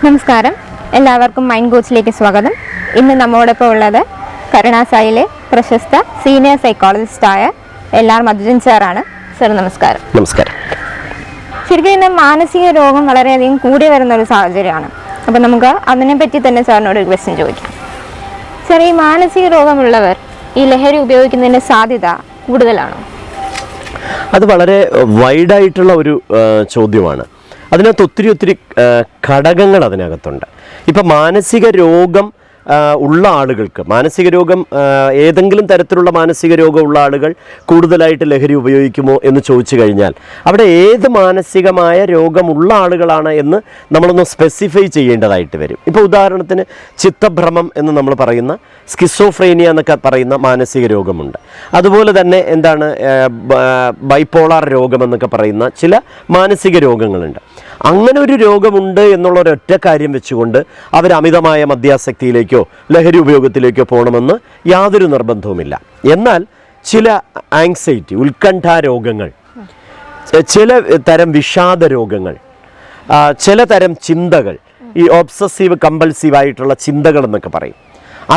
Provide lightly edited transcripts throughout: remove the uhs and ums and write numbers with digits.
നമസ്കാരം, എല്ലാവർക്കും മൈൻഡ് കോച്ചിലേക്ക് സ്വാഗതം. ഇന്ന് നമ്മോടൊപ്പം ഉള്ളത് കരുണാസായിലെ പ്രശസ്ത സീനിയർ സൈക്കോളജിസ്റ്റായ LR മധുജൻ സാറാണ്. സാർ നമസ്കാരം. നമസ്കാരം. ശരിക്കും ഇന്ന് മാനസിക രോഗം വളരെയധികം കൂടി വരുന്ന ഒരു സാഹചര്യമാണ്. അപ്പോൾ നമുക്ക് അതിനെപ്പറ്റി തന്നെ സാറിനോട് ഒരു ക്വസ്റ്റ്യൻ ചോദിക്കാം. സാർ, ഈ മാനസിക രോഗമുള്ളവർ ഈ ലഹരി ഉപയോഗിക്കുന്നതിൻ്റെ സാധ്യത കൂടുതലാണോ? അത് വളരെ വൈഡായിട്ടുള്ള ഒരു ചോദ്യമാണ്. അതിനകത്ത് ഒത്തിരി ഘടകങ്ങൾ അതിനകത്തുണ്ട്. ഇപ്പം മാനസിക രോഗം ഉള്ള ആളുകൾക്ക്, മാനസിക രോഗം ഏതെങ്കിലും തരത്തിലുള്ള മാനസിക രോഗമുള്ള ആളുകൾ കൂടുതലായിട്ട് ലഹരി ഉപയോഗിക്കുമോ എന്ന് ചോദിച്ചു കഴിഞ്ഞാൽ അവിടെ ഏത് മാനസികമായ രോഗമുള്ള ആളുകളാണ് എന്ന് നമ്മളൊന്ന് സ്പെസിഫൈ ചെയ്യേണ്ടതായിട്ട് വരും. ഇപ്പോൾ ഉദാഹരണത്തിന് ചിത്തഭ്രമം എന്ന് നമ്മൾ പറയുന്ന സ്കിസോഫ്രേനിയ എന്നൊക്കെ പറയുന്ന മാനസിക രോഗമുണ്ട്. അതുപോലെ തന്നെ ബൈപ്പോളാർ രോഗമെന്നൊക്കെ പറയുന്ന ചില മാനസിക രോഗങ്ങളുണ്ട്. അങ്ങനെ ഒരു രോഗമുണ്ട് എന്നുള്ള ഒരൊറ്റ കാര്യം വെച്ചുകൊണ്ട് അവർ അമിതമായ മദ്യാസക്തിയിലേക്കോ ലഹരി ഉപയോഗത്തിലേക്കോ പോകണമെന്ന് യാതൊരു നിർബന്ധവുമില്ല. എന്നാൽ ചില ആങ്സൈറ്റി, ഉത്കണ്ഠാ രോഗങ്ങൾ, ചില തരം വിഷാദ രോഗങ്ങൾ, ചില തരം ചിന്തകൾ, ഈ ഒബ്സസീവ് കമ്പൾസീവ് ആയിട്ടുള്ള ചിന്തകൾ എന്നൊക്കെ പറയും,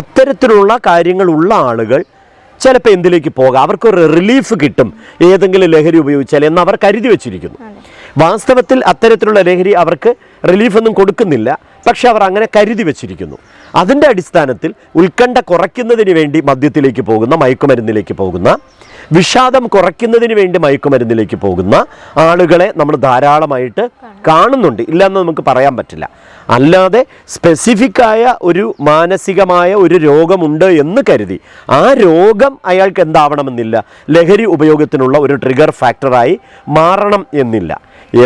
അത്തരത്തിലുള്ള കാര്യങ്ങളുള്ള ആളുകൾ ചിലപ്പോൾ എന്തിലേക്ക് പോകാം, അവർക്കൊരു റിലീഫ് കിട്ടും ഏതെങ്കിലും ലഹരി ഉപയോഗിച്ചാൽ എന്ന് അവർ കരുതി വച്ചിരിക്കുന്നു. വാസ്തവത്തിൽ അത്തരത്തിലുള്ള ലഹരി അവർക്ക് റിലീഫൊന്നും കൊടുക്കുന്നില്ല, പക്ഷെ അവർ അങ്ങനെ കരുതി വച്ചിരിക്കുന്നു. അതിൻ്റെ അടിസ്ഥാനത്തിൽ ഉത്കണ്ഠ കുറയ്ക്കുന്നതിന് വേണ്ടി മദ്യത്തിലേക്ക് പോകുന്ന, മയക്കുമരുന്നിലേക്ക് പോകുന്ന, വിഷാദം കുറയ്ക്കുന്നതിന് വേണ്ടി മയക്കുമരുന്നിലേക്ക് പോകുന്ന ആളുകളെ നമ്മൾ ധാരാളമായിട്ട് കാണുന്നുണ്ട്. ഇല്ലെന്ന് നമുക്ക് പറയാൻ പറ്റില്ല. അല്ലാതെ സ്പെസിഫിക്കായ ഒരു മാനസികമായ ഒരു രോഗമുണ്ട് എന്ന് കരുതി ആ രോഗം അയാൾക്ക് എന്താവണമെന്നില്ല, ലഹരി ഉപയോഗത്തിനുള്ള ഒരു ട്രിഗർ ഫാക്ടറായി മാറണം എന്നില്ല.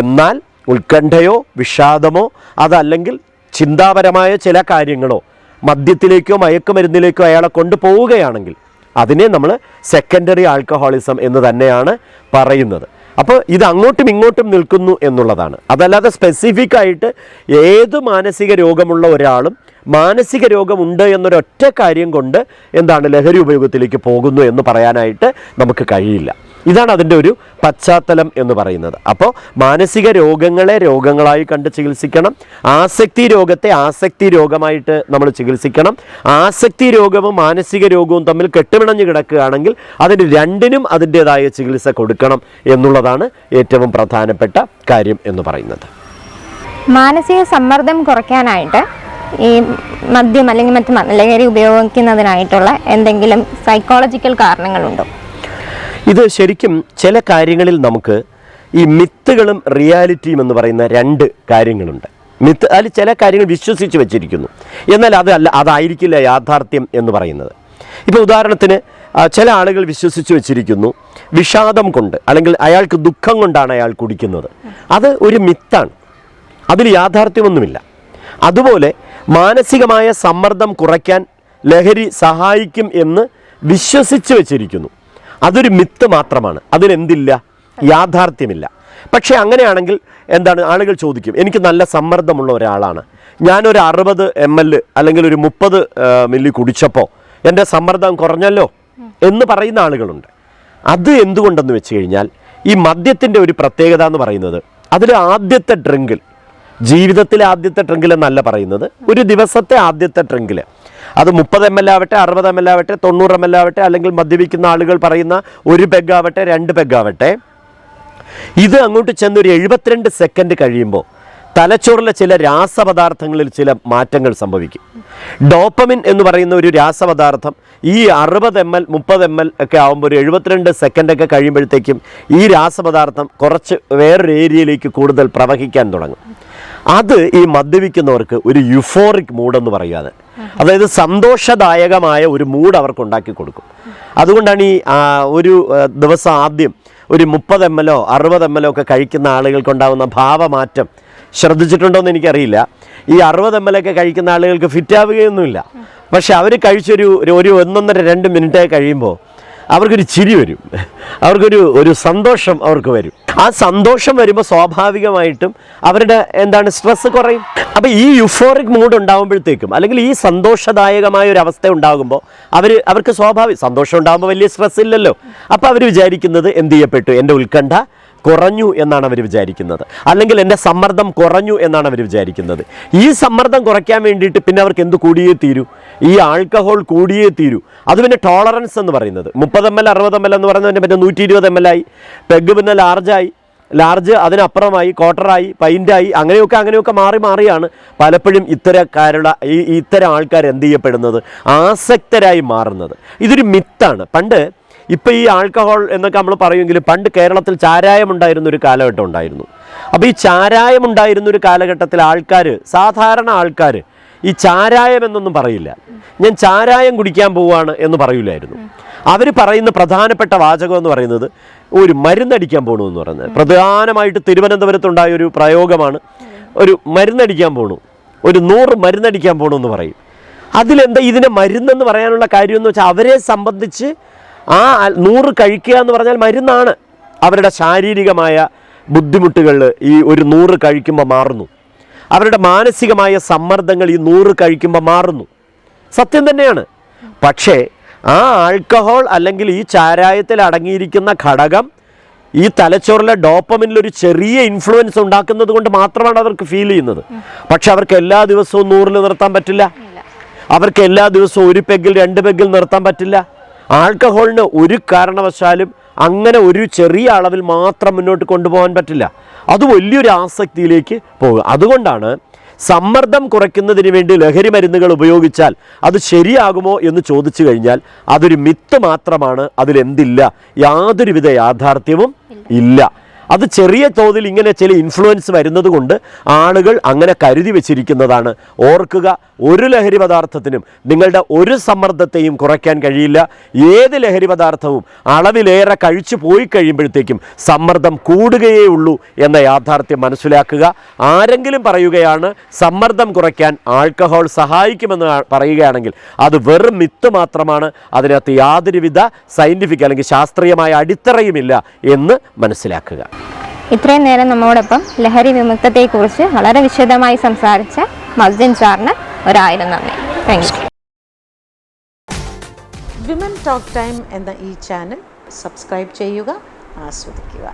എന്നാൽ ഉത്കണ്ഠയോ വിഷാദമോ അതല്ലെങ്കിൽ ചിന്താപരമായ ചില കാര്യങ്ങളോ മദ്യത്തിലേക്കോ മയക്കുമരുന്നിലേക്കോ അയാളെ കൊണ്ടുപോവുകയാണെങ്കിൽ അതിനെ നമ്മൾ സെക്കൻഡറി ആൽക്കഹോളിസം എന്ന് തന്നെയാണ് പറയുന്നത്. അപ്പോൾ ഇത് അങ്ങോട്ടും ഇങ്ങോട്ടും നിൽക്കുന്നു എന്നുള്ളതാണ്. അതല്ലാതെ സ്പെസിഫിക് ആയിട്ട് ഏത് മാനസിക രോഗമുള്ള ഒരാളും മാനസിക രോഗമുണ്ട് എന്നൊരൊറ്റ കാര്യം കൊണ്ട് ലഹരി ഉപയോഗത്തിലേക്ക് പോകുന്നു എന്ന് പറയാനായിട്ട് നമുക്ക് കഴിയില്ല. ഇതാണ് അതിൻ്റെ ഒരു പശ്ചാത്തലം എന്ന് പറയുന്നത്. അപ്പോൾ മാനസിക രോഗങ്ങളെ രോഗങ്ങളായി കണ്ട് ചികിത്സിക്കണം. ആസക്തി രോഗത്തെ ആസക്തി രോഗമായിട്ട് നമ്മൾ ചികിത്സിക്കണം. ആസക്തി രോഗവും മാനസിക രോഗവും തമ്മിൽ കെട്ടുപിണഞ്ഞ് കിടക്കുകയാണെങ്കിൽ അതിന് രണ്ടിനും അതിൻ്റേതായ ചികിത്സ കൊടുക്കണം എന്നുള്ളതാണ് ഏറ്റവും പ്രധാനപ്പെട്ട കാര്യം എന്ന് പറയുന്നത്. മാനസിക സമ്മർദ്ദം കുറയ്ക്കാനായിട്ട് ഈ മദ്യം അല്ലെങ്കിൽ മറ്റ് ലഹരി ഉപയോഗിക്കുന്നതിനായിട്ടുള്ള എന്തെങ്കിലും സൈക്കോളജിക്കൽ കാരണങ്ങളുണ്ടോ? ഇത് ശരിക്കും ചില കാര്യങ്ങളിൽ നമുക്ക് ഈ മിത്തുകളും റിയാലിറ്റിയും എന്ന് പറയുന്ന രണ്ട് കാര്യങ്ങളുണ്ട്. മിത്ത്, അതിൽ ചില കാര്യങ്ങൾ വിശ്വസിച്ച് വെച്ചിരിക്കുന്നു, എന്നാൽ അതായിരിക്കില്ല യാഥാർത്ഥ്യം എന്ന് പറയുന്നത്. ഇപ്പോൾ ഉദാഹരണത്തിന് ചില ആളുകൾ വിശ്വസിച്ച് വെച്ചിരിക്കുന്നു വിഷാദം കൊണ്ട് അല്ലെങ്കിൽ അയാൾക്ക് ദുഃഖം കൊണ്ടാണ് അയാൾ കുടിക്കുന്നത്. അത് ഒരു മിത്താണ്, അതിൽ യാഥാർത്ഥ്യമൊന്നുമില്ല. അതുപോലെ മാനസികമായ സമ്മർദ്ദം കുറയ്ക്കാൻ ലഹരി സഹായിക്കും എന്ന് വിശ്വസിച്ച് വെച്ചിരിക്കുന്നു, അതൊരു മിത്ത് മാത്രമാണ്, അതിലെന്തില്ല, യാഥാർത്ഥ്യമില്ല. പക്ഷേ അങ്ങനെയാണെങ്കിൽ ആളുകൾ ചോദിക്കും, എനിക്ക് നല്ല സമ്മർദ്ദമുള്ള ഒരാളാണ്, ഞാനൊരു 60 ml അല്ലെങ്കിൽ ഒരു 30 മില്ലി കുടിച്ചപ്പോൾ എൻ്റെ സമ്മർദ്ദം കുറഞ്ഞല്ലോ എന്ന് പറയുന്ന ആളുകളുണ്ട്. അത് എന്തുകൊണ്ടെന്ന് വെച്ച് കഴിഞ്ഞാൽ ഈ മദ്യത്തിൻ്റെ ഒരു പ്രത്യേകത എന്ന് പറയുന്നത് അതിൽ ആദ്യത്തെ ഡ്രിങ്കിൽ, ജീവിതത്തിലെ ആദ്യത്തെ ഡ്രിങ്കിൽ എന്നല്ല പറയുന്നത്, ഒരു ദിവസത്തെ ആദ്യത്തെ ഡ്രിങ്കിൽ, അത് 30 ml ആവട്ടെ, 60 ml ആവട്ടെ, 90 ml ആവട്ടെ, അല്ലെങ്കിൽ മദ്യപിക്കുന്ന ആളുകൾ പറയുന്ന 1 പെഗ് ആവട്ടെ, 2 പെഗ് ആവട്ടെ, ഇത് അങ്ങോട്ട് ചെന്നൊരു 72 സെക്കൻഡ് കഴിയുമ്പോൾ തലച്ചോറിലെ ചില രാസപദാർത്ഥങ്ങളിൽ ചില മാറ്റങ്ങൾ സംഭവിക്കും. ഡോപ്പമിൻ എന്ന് പറയുന്ന ഒരു രാസപദാർത്ഥം ഈ 60 ml 30 ml ഒക്കെ ആകുമ്പോൾ ഒരു 72 സെക്കൻഡൊക്കെ കഴിയുമ്പോഴത്തേക്കും ഈ രാസപദാർത്ഥം കുറച്ച് വേറൊരു ഏരിയയിലേക്ക് കൂടുതൽ പ്രവഹിക്കാൻ തുടങ്ങും. അത് ഈ മദ്യപിക്കുന്നവർക്ക് ഒരു യുഫോറിക് മൂഡെന്ന് പറയുന്നത്, അതായത് സന്തോഷദായകമായ ഒരു മൂഡ് അവർക്ക് ഉണ്ടാക്കി കൊടുക്കും. അതുകൊണ്ടാണ് ഈ ഒരു ദിവസം ആദ്യം ഒരു 30 ml 60 ml ഒക്കെ കഴിക്കുന്ന ആളുകൾക്കുണ്ടാകുന്ന ഭാവമാറ്റം ശ്രദ്ധിച്ചിട്ടുണ്ടോ എന്ന് എനിക്കറിയില്ല. ഈ 60 ml ഒക്കെ കഴിക്കുന്ന ആളുകൾക്ക് ഫിറ്റാവുകയൊന്നുമില്ല, പക്ഷെ അവർ കഴിച്ചൊരു 1-1.5-2 മിനിറ്റ് കഴിയുമ്പോൾ അവർക്കൊരു ചിരി വരും, അവർക്കൊരു സന്തോഷം അവർക്ക് വരും. ആ സന്തോഷം വരുമ്പോൾ സ്വാഭാവികമായിട്ടും അവരുടെ സ്ട്രെസ് കുറയും. അപ്പോൾ ഈ യുഫോറിക് മൂഡ് ഉണ്ടാകുമ്പോഴത്തേക്കും അല്ലെങ്കിൽ ഈ സന്തോഷദായകമായ ഒരു അവസ്ഥ ഉണ്ടാകുമ്പോൾ അവർക്ക് സ്വാഭാവിക സന്തോഷം ഉണ്ടാകുമ്പോൾ വലിയ സ്ട്രെസ് ഇല്ലല്ലോ. അപ്പോൾ അവർ വിചാരിക്കുന്നത് എന്ത് ചെയ്യപ്പെട്ടു, എൻ്റെ ഉത്കണ്ഠ കുറഞ്ഞു എന്നാണ് അവർ വിചാരിക്കുന്നത്, അല്ലെങ്കിൽ എൻ്റെ സമ്മർദ്ദം കുറഞ്ഞു എന്നാണ് അവർ വിചാരിക്കുന്നത്. ഈ സമ്മർദ്ദം കുറയ്ക്കാൻ വേണ്ടിയിട്ട് പിന്നെ അവർക്ക് എന്ത് കൂടിയേ തീരൂ? ഈ ആൽക്കഹോൾ കൂടിയേ തീരൂ. അത് പിന്നെ ടോളറൻസ് എന്ന് പറയുന്നത് 30 ml 60 ml എന്ന് പറയുന്നതിൻ്റെ പിന്നെ 120 ml ആയി, പെഗ് പിന്നെ ലാർജ് അതിനപ്പുറമായി, ക്വാർട്ടറായി, പൈൻ്റായി, അങ്ങനെയൊക്കെ മാറിയാണ് പലപ്പോഴും ഇത്തരം ആൾക്കാർ എന്ത് ചെയ്യപ്പെടുന്നത്, ആസക്തരായി മാറുന്നത്. ഇതൊരു മിത്താണ്. പണ്ട് ഇപ്പോൾ ഈ ആൽക്കഹോൾ എന്നൊക്കെ നമ്മൾ പറയുമെങ്കിലും പണ്ട് കേരളത്തിൽ ചാരായം ഉണ്ടായിരുന്ന ഒരു കാലഘട്ടം ഉണ്ടായിരുന്നു. അപ്പോൾ ഈ ചാരായം ഉണ്ടായിരുന്ന ഒരു കാലഘട്ടത്തിൽ സാധാരണ ആൾക്കാർ ഈ ചാരായം എന്നൊന്നും പറയില്ല. ഞാൻ ചാരായം കുടിക്കാൻ പോവുകയാണ് എന്ന് പറയില്ലായിരുന്നു. അവർ പറയുന്ന പ്രധാനപ്പെട്ട വാചകം എന്ന് പറയുന്നത് ഒരു മരുന്നടിക്കാൻ പോകണു എന്ന് പറയുന്നത്. പ്രധാനമായിട്ട് തിരുവനന്തപുരത്തുണ്ടായ ഒരു പ്രയോഗമാണ്, ഒരു മരുന്നടിക്കാൻ പോകണു, ഒരു 100 മരുന്നടിക്കാൻ പോകണു എന്ന് പറയും. അതിലെന്താ ഇതിനെ മരുന്നെന്ന് പറയാനുള്ള കാര്യം എന്ന് വെച്ചാൽ അവരെ സംബന്ധിച്ച് ആ 100 കഴിക്കുക എന്ന് പറഞ്ഞാൽ മരുന്നാണ്. അവരുടെ ശാരീരികമായ ബുദ്ധിമുട്ടുകൾ ഈ ഒരു 100 കഴിക്കുമ്പോൾ മാറുന്നു. അവരുടെ മാനസികമായ സമ്മർദ്ദങ്ങൾ ഈ 100 കഴിക്കുമ്പോൾ മാറുന്നു. സത്യം തന്നെയാണ്. പക്ഷേ ആ ആൽക്കഹോൾ അല്ലെങ്കിൽ ഈ ചാരായത്തിൽ അടങ്ങിയിരിക്കുന്ന ഘടകം ഈ തലച്ചോറിലെ ഡോപ്പമിനിലൊരു ചെറിയ ഇൻഫ്ലുവൻസ് ഉണ്ടാക്കുന്നത് കൊണ്ട് മാത്രമാണ് അവർക്ക് ഫീൽ ചെയ്യുന്നത്. പക്ഷെ അവർക്ക് എല്ലാ ദിവസവും 100 നിർത്താൻ പറ്റില്ല. അവർക്ക് എല്ലാ ദിവസവും 1 പെഗിൽ 2 പെഗിൽ നിർത്താൻ പറ്റില്ല. ആൽക്കഹോളിന് ഒരു കാരണവശാലും അങ്ങനെ ഒരു ചെറിയ അളവിൽ മാത്രം മുന്നോട്ട് കൊണ്ടുപോകാൻ പറ്റില്ല. അത് വലിയൊരു ആസക്തിയിലേക്ക് പോകുക. അതുകൊണ്ടാണ് സമ്മർദ്ദം കുറയ്ക്കുന്നതിന് വേണ്ടി ലഹരി മരുന്നുകൾ ഉപയോഗിച്ചാൽ അത് ശരിയാകുമോ എന്ന് ചോദിച്ചു കഴിഞ്ഞാൽ അതൊരു മിത്ത് മാത്രമാണ്. അതിലെന്തില്ല, യാതൊരുവിധ യാഥാർത്ഥ്യവും ഇല്ല. അത് ചെറിയ തോതിൽ ഇങ്ങനെ ചില ഇൻഫ്ലുവൻസ് വരുന്നത് കൊണ്ട് ആളുകൾ അങ്ങനെ കരുതി വെച്ചിരിക്കുന്നതാണ്. ഓർക്കുക, ഒരു ലഹരി പദാർത്ഥത്തിനും നിങ്ങളുടെ ഒരു സമ്മർദ്ദത്തെയും കുറയ്ക്കാൻ കഴിയില്ല. ഏത് ലഹരി പദാർത്ഥവും അളവിലേറെ കഴിച്ചു പോയി കഴിയുമ്പോഴത്തേക്കും സമ്മർദ്ദം കൂടുകയേ ഉള്ളൂ എന്ന യാഥാർത്ഥ്യം മനസ്സിലാക്കുക. ആരെങ്കിലും പറയുകയാണ് സമ്മർദ്ദം കുറയ്ക്കാൻ ആൽക്കഹോൾ സഹായിക്കുമെന്ന് പറയുകയാണെങ്കിൽ അത് വെറും മിത്ത് മാത്രമാണ്. അതിനകത്ത് യാതൊരുവിധ സയൻറ്റിഫിക് അല്ലെങ്കിൽ ശാസ്ത്രീയമായ അടിത്തറയുമില്ല എന്ന് മനസ്സിലാക്കുക. ഇത്രയും നേരം നമ്മോടൊപ്പം ലഹരി വിമുക്തത്തെക്കുറിച്ച് വളരെ വിശദമായി സംസാരിച്ച മസ്ജിൻ സാറിന് 1000 നന്ദി. Thank you. Women talk time എന്ന ഈ ചാനൽ സബ്സ്ക്രൈബ് ചെയ്യുക, ആസ്വദിക്കുക.